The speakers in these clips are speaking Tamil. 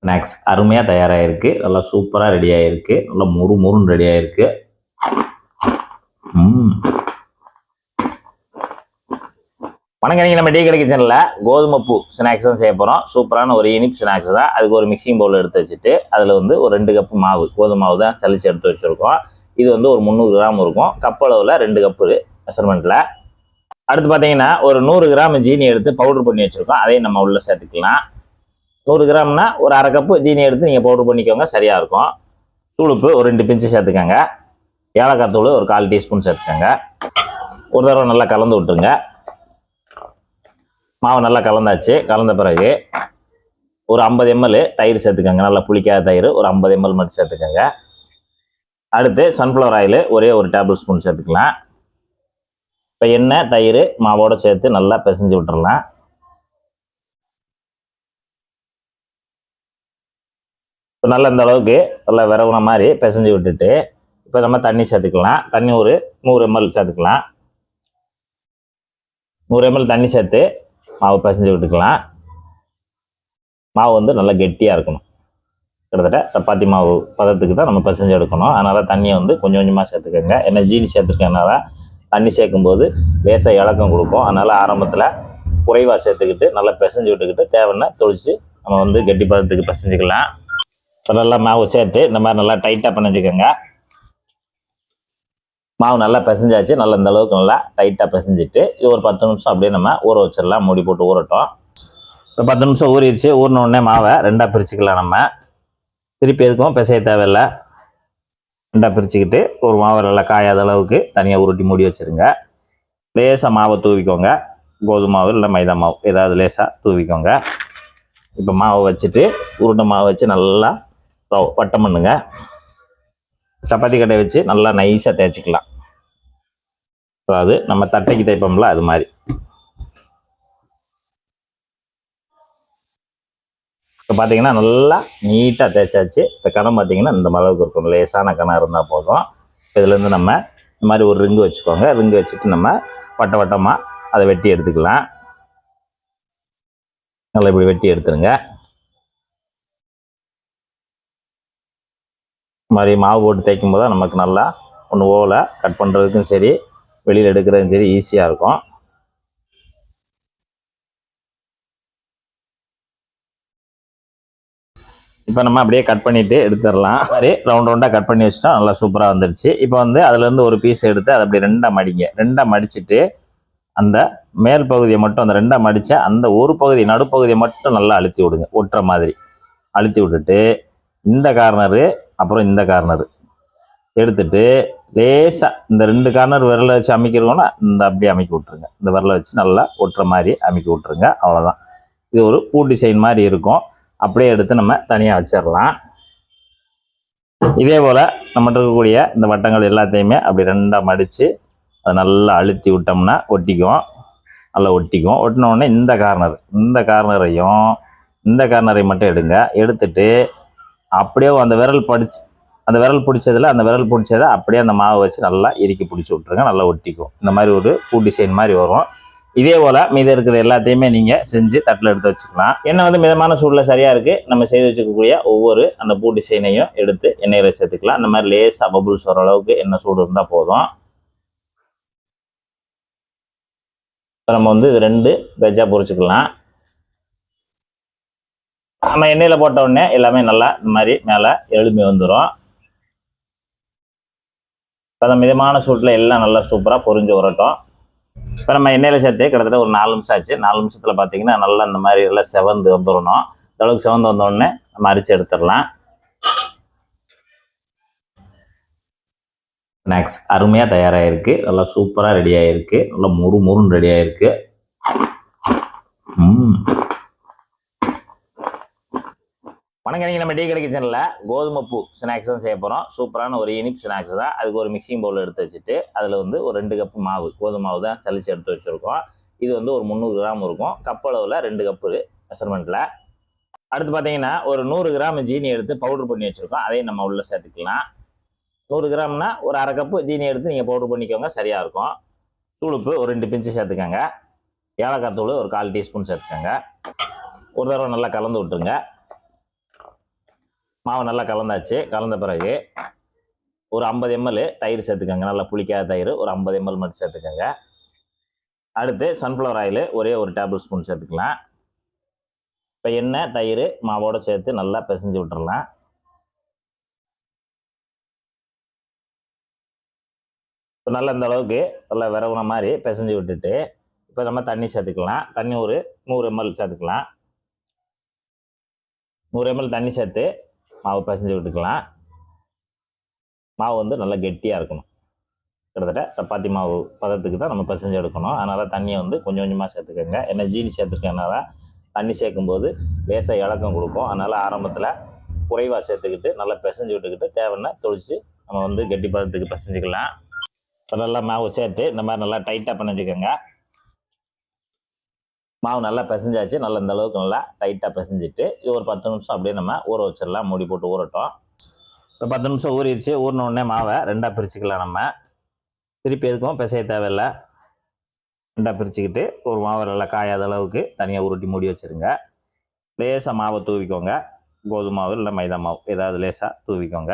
ஸ்நாக்ஸ் அருமையாக தயாராகிருக்கு. நல்லா சூப்பராக ரெடி ஆகிருக்கு. நல்லா முறுன்னு ரெடி ஆகிருக்கு. வணக்கம். நம்ம டீ கடை கிச்சனில் கோதுமை பூ ஸ்நாக்ஸ் தான் செய்ய போகிறோம். சூப்பரான ஒரு இனிப்பு ஸ்நாக்ஸ் தான். அதுக்கு ஒரு மிக்சிங் பவுல் எடுத்து வச்சுட்டு அதில் வந்து ஒரு 2 கப்பு மாவு, கோதுமை மாவு தான் சலிச்சு எடுத்து வச்சுருக்கோம். இது வந்து ஒரு 300 கிராம் இருக்கும். கப் அளவில் 2 கப்பு மெஷர்மெண்ட்டில். அடுத்து பார்த்தீங்கன்னா ஒரு 100 கிராம் ஜீனி எடுத்து பவுடர் பண்ணி வச்சுருக்கோம். அதையும் நம்ம உள்ளே சேர்த்துக்கலாம். 100 கிராம்னா ஒரு அரை கப்பு ஜீனி எடுத்து நீங்கள் பவுடர் பண்ணிக்கோங்க, சரியாக இருக்கும். தூளுப்பு ஒரு 2 பிஞ்சு சேர்த்துக்கோங்க. ஏலக்காய் தூள் ஒரு 1/4 டீஸ்பூன் சேர்த்துக்கோங்க. ஒரு தடவை நல்லா கலந்து விட்டுருங்க. மாவு நல்லா கலந்தாச்சு. கலந்த பிறகு ஒரு 50 ml தயிர் சேர்த்துக்கோங்க. நல்லா புளிக்காத தயிர் ஒரு 50 ml மட்டும் சேர்த்துக்கோங்க. அடுத்து சன்ஃப்ளவர் ஆயில் ஒரே ஒரு டேபிள் ஸ்பூன் சேர்த்துக்கலாம். இப்போ எண்ணெய் தயிர் மாவோடு சேர்த்து நல்லா பிசைஞ்சு விட்டுறலாம். இப்போ நல்லா இந்த அளவுக்கு நல்லா விரவுன மாதிரி பிசைஞ்சு விட்டுட்டு இப்போ நம்ம தண்ணி சேர்த்துக்கலாம். தண்ணி ஒரு 100 ml சேர்த்துக்கலாம். 100 ml தண்ணி சேர்த்து மாவு பிசைஞ்சு விட்டுக்கலாம். மாவு வந்து நல்லா கெட்டியாக இருக்கணும். கிட்டத்தட்ட சப்பாத்தி மாவு பதத்துக்கு தான் நம்ம பிசைஞ்சு எடுக்கணும். அதனால் தண்ணியை வந்து கொஞ்சம் கொஞ்சமாக சேர்த்துக்கோங்க. ஏன்னா ஜீனி சேர்த்துக்கனால தண்ணி சேர்க்கும்போது லேசாக இலக்கம் கொடுக்கும். அதனால் ஆரம்பத்தில் குறைவாக சேர்த்துக்கிட்டு நல்லா பிசைஞ்சு விட்டுக்கிட்டு தேவைன்னா தொளிச்சு நம்ம வந்து கெட்டி பதத்துக்கு பிசைஞ்சிக்கலாம். இப்போ நல்லா மாவு சேர்த்து இந்த மாதிரி நல்லா டைட்டாக பிணைஞ்சிக்கோங்க. மாவு நல்லா பிசைஞ்சாச்சு. நல்லா இந்த அளவுக்கு நல்லா டைட்டாக பிசைஞ்சிட்டு இது ஒரு 10 நிமிஷம் அப்படியே நம்ம ஊற வச்சிடலாம். மூடி போட்டு ஊறட்டும். இப்போ 10 நிமிஷம் ஊறிடுச்சு. ஊறின உடனே மாவை 2ஆக பிரிச்சுக்கலாம். நம்ம திருப்பி எதுக்கும் பிசைய தேவையில்லை. 2ஆக பிரிச்சுக்கிட்டு ஒரு மாவை நல்லா காயாத அளவுக்கு தனியாக உருட்டி மூடி வச்சுருங்க. லேசாக மாவை தூவிக்கோங்க. கோதுமை மாவு இல்லை மைதா மாவு ஏதாவது லேசாக தூவிக்கோங்க. இப்போ மாவை வச்சுட்டு உருண்டை மாவை வச்சு நல்லா வட்டம் பண்ணுங்க. சப்பாத்தி கட்டை வச்சு நல்லா நைஸாக தேய்ச்சிக்கலாம். அதாவது நம்ம தட்டைக்கு தேய்ப்போம்ல அது மாதிரி. இப்போ பார்த்தீங்கன்னா நல்லா நீட்டாக தேய்ச்சாச்சு. இப்போ கணம் பார்த்தீங்கன்னா இந்த அளவுக்கு இருக்கும். லேசான கணம் இருந்தால் போதும். இதுலேருந்து நம்ம இந்த மாதிரி ஒரு ரிங்கு வச்சுக்கோங்க. ரிங்கு வச்சுட்டு நம்ம வட்டமாக அதை வெட்டி எடுத்துக்கலாம். நல்லா இப்படி வெட்டி எடுத்துருங்க. இந்த மாதிரி மாவு போட்டு தேய்க்கும் போது நமக்கு நல்லா ஒன்று ஓலை கட் பண்ணுறதுக்கும் சரி வெளியில் எடுக்கிறதுக்கும் சரி ஈஸியாக இருக்கும். இப்போ நம்ம அப்படியே கட் பண்ணிவிட்டு எடுத்துடலாம். மாதிரி ரவுண்டாக கட் பண்ணி வச்சுட்டோம். நல்லா சூப்பராக வந்துருச்சு. இப்போ வந்து அதுலேருந்து ஒரு பீஸ் எடுத்து அதை அப்படி 2ஆக மடிங்க. 2ஆக மடிச்சுட்டு அந்த மேல் பகுதியை மட்டும் அந்த 2ஆக மடித்த அந்த ஒரு பகுதி நடுப்பகுதியை மட்டும் நல்லா அழுத்தி விடுங்க. ஒட்டுற மாதிரி அழுத்தி விட்டுட்டு இந்த கார்னரு அப்புறம் இந்த கார்னரு எடுத்துட்டு லேசாக இந்த 2 கார்னர் விரலை வச்சு அமைக்கிறோன்னா இந்த அப்படியே அமைக்கி விட்ருங்க. இந்த விரலை வச்சு நல்லா ஒட்டுற மாதிரி அமைக்கி விட்ருங்க. அவ்வளோதான். இது ஒரு பூ டிசைன் மாதிரி இருக்கும். அப்படியே எடுத்து நம்ம தனியாக வச்சிடலாம். இதே போல் நம்மகிட்ட இருக்கக்கூடிய இந்த வட்டங்கள் எல்லாத்தையுமே அப்படி 2ஆக மடித்து அதை நல்லா அழுத்தி விட்டோம்னா ஒட்டிக்கும். நல்லா ஒட்டிக்கும். ஒட்டினோடனே இந்த கார்னரையும் இந்த கார்னரையும் மட்டும் எடுங்க. எடுத்துட்டு அப்படியே அந்த விரல் பிடிச்சதை அப்படியே அந்த மாவை வச்சு நல்லா இறுக்கி பிடிச்சி விட்ருங்க. நல்லா ஒட்டிக்கும். இந்த மாதிரி ஒரு பூ டிசைன் மாதிரி வரும். இதே போல் மீதி இருக்கிற எல்லாத்தையுமே நீங்கள் செஞ்சு தட்டில் எடுத்து வச்சுக்கலாம். எண்ணெய் வந்து மிதமான சூடில் சரியாக இருக்குது. நம்ம செய்து வச்சுக்கக்கூடிய ஒவ்வொரு அந்த பூ டிசைனையும் எடுத்து எண்ணெயில் சேர்த்துக்கலாம். இந்த மாதிரி லேசாக பபுள்ஸ் வர அளவுக்கு எண்ணெய் சூடு இருந்தால் போதும். நம்ம வந்து இது 2 பேட்சாக பொரிச்சுக்கலாம். நம்ம எண்ணெயில் போட்ட உடனே எல்லாமே நல்லா இந்த மாதிரி மேலே எழும்பி வந்துடும். இப்போ அந்த மிதமான சூட்டில் எல்லாம் நல்லா சூப்பராக பொரிஞ்சு வரட்டும். இப்போ நம்ம எண்ணெயில் சேர்த்து கிட்டத்தட்ட ஒரு 4 நிமிஷம் ஆச்சு. 4 நிமிஷத்தில் பார்த்தீங்கன்னா நல்லா இந்த மாதிரி எல்லாம் செவந்து வந்துடணும். இந்த அளவுக்கு செவந்து வந்தோடனே நம்ம அரிச்சு எடுத்துடலாம். ஸ்நாக்ஸ் அருமையாக தயாராகிருக்கு. நல்லா சூப்பராக ரெடி ஆகிருக்கு. நல்லா முறுன்னு ரெடி ஆகிருக்கு. வணக்கம். நம்ம டீ கடை கிச்சனில் கோதுமை பூ ஸ்நாக்ஸ் தான் செய்ய போகிறோம். சூப்பரான ஒரு இனிப்பு ஸ்நாக்ஸ் தான். அதுக்கு ஒரு மிக்சிங் பவுல் எடுத்து வச்சுட்டு அதில் வந்து ஒரு 2 கப்பு மாவு, கோதுமை மாவு தான் சலிச்சு எடுத்து வச்சுருக்கோம். இது வந்து ஒரு 300 கிராம் இருக்கும். கப் அளவில் 2 கப்பு மெஷர்மெண்ட்டில். அடுத்து பார்த்தீங்கன்னா ஒரு 100 கிராம் ஜீனி எடுத்து பவுடர் பண்ணி வச்சுருக்கோம். அதையும் நம்ம உள்ளே சேர்த்துக்கலாம். 100 கிராம்னா ஒரு அரை கப்பு ஜீனி எடுத்து நீங்கள் பவுடர் பண்ணிக்கோங்க, சரியாக இருக்கும். தூளுப்பு ஒரு 2 பிஞ்சு சேர்த்துக்கோங்க. ஏலக்காய் தூள் ஒரு 1/4 டீஸ்பூன் சேர்த்துக்கோங்க. ஒரு தடவை நல்லா கலந்து விட்டுருங்க. மாவு நல்லா கலந்தாச்சு. கலந்த பிறகு ஒரு 50 ml தயிர் சேர்த்துக்கோங்க. நல்லா புளிக்காத தயிர் ஒரு 50 ml மட்டும் சேர்த்துக்கோங்க. அடுத்து சன்ஃப்ளவர் ஆயில் ஒரே ஒரு டேபிள் ஸ்பூன் சேர்த்துக்கலாம். இப்போ எண்ணெய் தயிர் மாவோடு சேர்த்து நல்லா பிசைஞ்சு விட்டுறலாம். இப்போ நல்லா இந்த அளவுக்கு நல்லா விரவுன மாதிரி பிசைஞ்சு விட்டுட்டு இப்போ நம்ம தண்ணி சேர்த்துக்கலாம். தண்ணி ஒரு 100 ml சேர்த்துக்கலாம். 100 ml தண்ணி சேர்த்து மாவு பிசைஞ்சு விட்டுக்கலாம். மாவு வந்து நல்லா கெட்டியாக இருக்கணும். கிட்டத்தட்ட சப்பாத்தி மாவு பதத்துக்கு தான் நம்ம பிசைஞ்சு எடுக்கணும். அதனால் தண்ணியை வந்து கொஞ்சம் கொஞ்சமாக சேர்த்துக்கோங்க. ஏன்னா ஜீனி சேர்த்துருக்கனால தண்ணி சேர்க்கும்போது லேசாக இலக்கம் கொடுக்கும். அதனால் ஆரம்பத்தில் குறைவாக சேர்த்துக்கிட்டு நல்லா பிசைஞ்சு விட்டுக்கிட்டு தேவைன்னா தொளிச்சு நம்ம வந்து கெட்டி பதத்துக்கு பிசைஞ்சிக்கலாம். இப்போ நல்லா மாவு சேர்த்து இந்த மாதிரி நல்லா டைட்டாக பிணைஞ்சிக்கோங்க. மாவு நல்லா பிசைஞ்சாச்சு. நல்லா இந்த அளவுக்கு நல்லா டைட்டாக பிசைஞ்சிட்டு இது ஒரு 10 நிமிஷம் அப்படியே நம்ம ஊற வச்சிடலாம். மூடி போட்டு ஊறட்டும். இப்போ 10 நிமிஷம் ஊறிடுச்சு. ஊறின உடனே மாவை ரெண்டாக பிரிச்சுக்கலாம். நம்ம திருப்பி எதுக்கும் பிசைய தேவையில்லை. ரெண்டாக பிரிச்சுக்கிட்டு ஒரு மாவை நல்லா காயாத அளவுக்கு தனியாக உருட்டி மூடி வச்சுருங்க. லேசாக மாவை தூவிக்கோங்க. கோதுமை மாவு இல்லை மைதா மாவு ஏதாவது லேசாக தூவிக்கோங்க.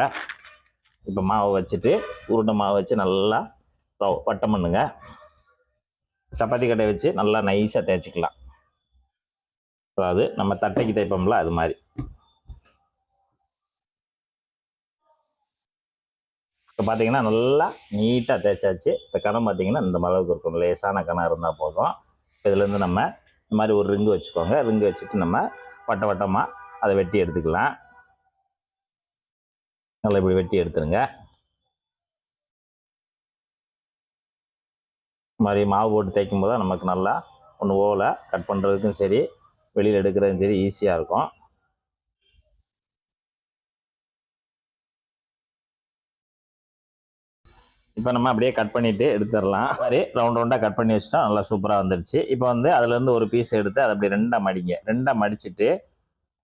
இப்போ மாவை வச்சுட்டு உருண்டை மாவை வச்சு நல்லா வட்டம் பண்ணுங்க. சப்பாத்தி கட்டையை வச்சு நல்லா நைஸாக தேய்ச்சிக்கலாம். அதாவது நம்ம தட்டைக்கு தைப்போம்ல அது மாதிரி. இப்போ பார்த்தீங்கன்னா நல்லா நீட்டாக தேய்ச்சாச்சு. இப்போ கணம் பார்த்தீங்கன்னா இந்த அளவுக்கு இருக்கும். லேசான கணம் இருந்தால் போதும். இதுலேருந்து நம்ம இந்த மாதிரி ஒரு ரிங்கு வச்சுக்கோங்க. ரிங்கு வச்சுட்டு நம்ம வட்ட வட்டமாக அதை வெட்டி எடுத்துக்கலாம். நல்லா இப்படி வெட்டி எடுத்துருங்க. இது மாதிரி மாவு போட்டு தைக்கும் போது நமக்கு நல்லா ஒன்று ஓலை கட் பண்ணுறதுக்கும் சரி வெளியில் எடுக்கிறதுக்கும் சரி ஈஸியாக இருக்கும். இப்போ நம்ம அப்படியே கட் பண்ணிவிட்டு எடுத்துடலாம். மாதிரி ரவுண்ட் ரவுண்டாக கட் பண்ணி வச்சுட்டா நல்லா சூப்பராக வந்துருச்சு. இப்போ வந்து அதுலேருந்து ஒரு பீஸ் எடுத்து அதை அப்படி ரெண்டாக மடிங்க. ரெண்டாக மடிச்சுட்டு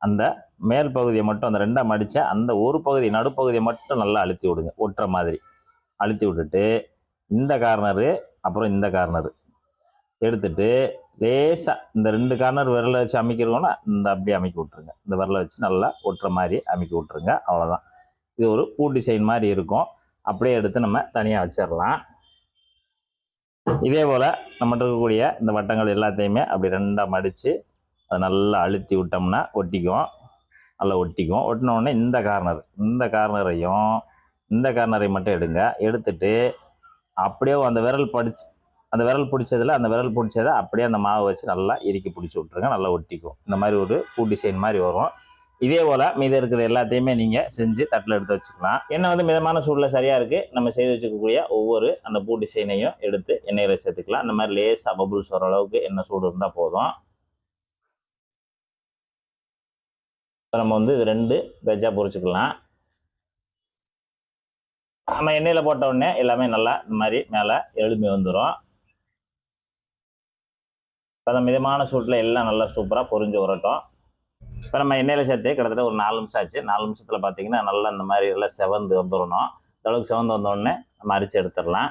அந்த மேல் பகுதியை மட்டும் அந்த ரெண்டாக மடித்த அந்த ஒரு பகுதி நடுப்பகுதியை மட்டும் நல்லா அழுத்தி விடுங்க. ஒட்டுற மாதிரி அழுத்தி விட்டுட்டு இந்த கார்னரு அப்புறம் இந்த கார்னரு எடுத்துட்டு லேசாக இந்த 2 கார்னர் விரலை வச்சு அமைக்கிறோன்னா இந்த அப்படியே அமைக்கி விட்ருங்க. இந்த விரலை வச்சு நல்லா ஒட்டுற மாதிரி அமைக்கி விட்ருங்க. அவ்வளோதான். இது ஒரு பூ டிசைன் மாதிரி இருக்கும். அப்படியே எடுத்து நம்ம தனியாக வச்சிடலாம். இதே போல் நம்மகிட்ட இருக்கக்கூடிய இந்த வட்டங்கள் எல்லாத்தையுமே அப்படி ரெண்டாக மடித்து அதை நல்லா அழுத்தி விட்டோம்னா ஒட்டிக்கும். நல்லா ஒட்டிக்கும். ஒட்டினோடனே இந்த கார்னரையும் இந்த கார்னரையும் மட்டும் எடுங்க. எடுத்துட்டு அப்படியே அந்த விரல் பிடிச்சதில் அந்த விரல் பிடிச்சதை அப்படியே அந்த மாவை வச்சு நல்லா இறுக்கி பிடிச்சி விட்ருங்க. நல்லா ஒட்டிக்கும். இந்த மாதிரி ஒரு பூ டிசைன் மாதிரி வரும். இதே போல் மீதி இருக்கிற எல்லாத்தையுமே நீங்கள் செஞ்சு தட்டில் எடுத்து வச்சுக்கலாம். எண்ணெய் வந்து மிதமான சூடில் சரியாக இருக்குது. நம்ம செய்து வச்சுக்கக்கூடிய ஒவ்வொரு அந்த பூ டிசைனையும் எடுத்து எண்ணெயில் சேர்த்துக்கலாம். அந்த மாதிரி லேசாக பபுள்ஸ் வர அளவுக்கு எண்ணெய் சூடு இருந்தால் போதும். இப்போ நம்ம வந்து இது 2 பேட்சாக பொரிச்சுக்கலாம். நம்ம எண்ணெயில் போட்ட உடனே எல்லாமே நல்லா இந்த மாதிரி மேலே எழும்பி வந்துடும். இப்போ அந்த மிதமான சூட்டில் எல்லாம் நல்லா சூப்பராக பொரிஞ்சு வரட்டும். இப்போ நம்ம எண்ணெயில் சேர்த்து கிட்டத்தட்ட ஒரு 4 நிமிஷம் ஆச்சு. 4 நிமிஷத்தில் பார்த்தீங்கன்னா நல்லா இந்த மாதிரி எல்லாம் செவந்து வந்துடணும். இந்த அளவுக்கு செவந்து வந்தோடனே நம்ம அரிச்சு எடுத்துடலாம்.